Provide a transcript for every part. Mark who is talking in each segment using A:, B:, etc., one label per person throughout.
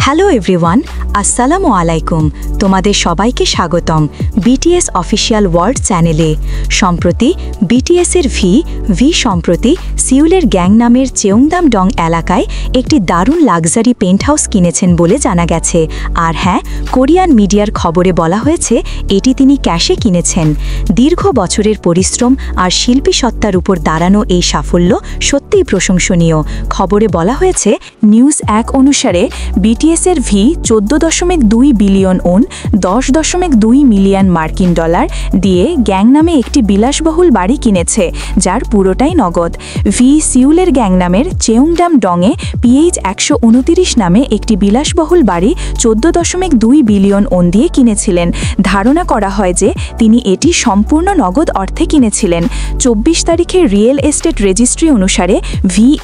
A: Hello everyone, আসসালামু আলাইকুম। তোমাদের সবাইকে স্বাগতম বিটিএস অফিসিয়াল ওয়ার্ল্ড চ্যানেলে। সম্প্রতি বিটিএসের ভি সম্প্রতি সিউলের গ্যাংনামের চেউংদাম-ডং এলাকায় একটি দারুণ লাক্সারি পেন্টহাউস কিনেছেন বলে জানা গেছে। আর হ্যাঁ, কোরিয়ান মিডিয়ার খবরে বলা হয়েছে এটি তিনি ক্যাশে কিনেছেন। দীর্ঘ বছরের পরিশ্রম আর শিল্পী সত্তার উপর দাঁড়ানো এই সাফল্য সত্যিই প্রশংসনীয়। খবরে বলা হয়েছে, নিউজ 1 অনুসারে বিটিএসের 14.2 বিলিয়ন ওন 10.2 মিলিয়ন মার্কিন ডলার দিয়ে গ্যাংনামে একটি বিলাসবহুল বাড়ি কিনেছে, যার পুরোটাই নগদ। সিউলের গ্যাংনামের চেউংদাম-ডংয়ে PH 129 নামে একটি বিলাসবহুল বাড়ি 14.2 বিলিয়ন ওন দিয়ে কিনেছিলেন। ধারণা করা হয় যে তিনি এটি সম্পূর্ণ নগদ অর্থে কিনেছিলেন। 24 তারিখের রিয়েল এস্টেট রেজিস্ট্রি অনুসারে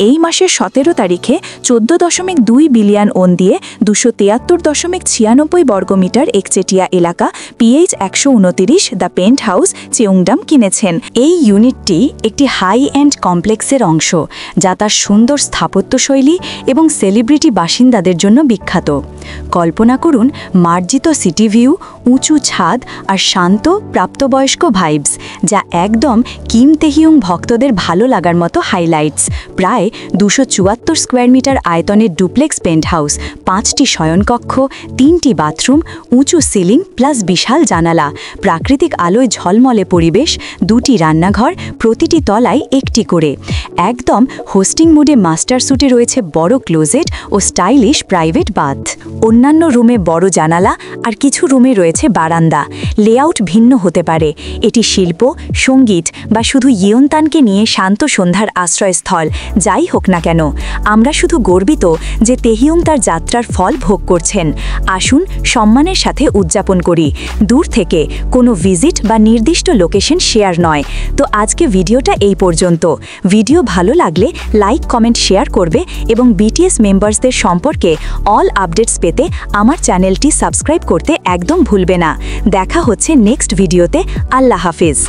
A: এই মাসের 17 তারিখে 14.2 বিলিয়ন ওন দিয়ে 273.96 বর্গমিটার একচেটিয়া এলাকা PH 129 দ্য পেন্ট হাউস চেউংদাম কিনেছেন। এই ইউনিটটি একটি হাই এন্ড কমপ্লেক্সের অংশ, যা তার সুন্দর স্থাপত্যশৈলী এবং সেলিব্রিটি বাসিন্দাদের জন্য বিখ্যাত। কল্পনা করুন মার্জিত সিটি ভিউ, উঁচু ছাদ আর শান্ত প্রাপ্তবয়স্ক ভাইবস, যা একদম কিম তেহিয়ং ভক্তদের ভালো লাগার মতো হাইলাইটস। প্রায় 274 স্কোয়ার মিটার আয়তনের ডুপ্লেক্স পেন্ট হাউস, 5টি শয়নকক্ষ, 3টি বাথরুম, উঁচু সিলিং প্লাস বিশাল জানালা, প্রাকৃতিক আলোয় ঝলমলে পরিবেশ, 2টি রান্নাঘর, প্রতিটি তলায় একটি করে। একদম হোস্টিং মুডে মাস্টার স্যুটে রয়েছে বড় ক্লোজেট ও স্টাইলিশ প্রাইভেট বাথ। অন্যান্য রুমে বড় জানালা আর কিছু রুমে রয়েছে বারান্দা। লেআউট ভিন্ন হতে পারে, এটি শিল্প, সঙ্গীত বা শুধু ইয়ন্তানকে নিয়ে শান্ত সন্ধ্যার আশ্রয়স্থল। যাই হোক না কেন, আমরা শুধু গর্বিত যে তেহিয়ং তার যাত্রার ফল ভোগ করছেন। আসুন সম্মানের সাথে উদযাপন করি। দূর থেকে কোনো ভিজিট বা নির্দিষ্ট লোকেশন শেয়ার নয়। তো আজকে ভিডিওটা এই পর্যন্ত। ভিডিও ভালো লাগলে লাইক, কমেন্ট, শেয়ার করবে এবং বিটিএস মেম্বার্সদের সম্পর্কে অল আপডেটস পেতে আমার চ্যানেলটি সাবস্ক্রাইব করতে একদম ভুলবে না। দেখা হচ্ছে নেক্সট ভিডিওতে। আল্লাহ হাফিজ।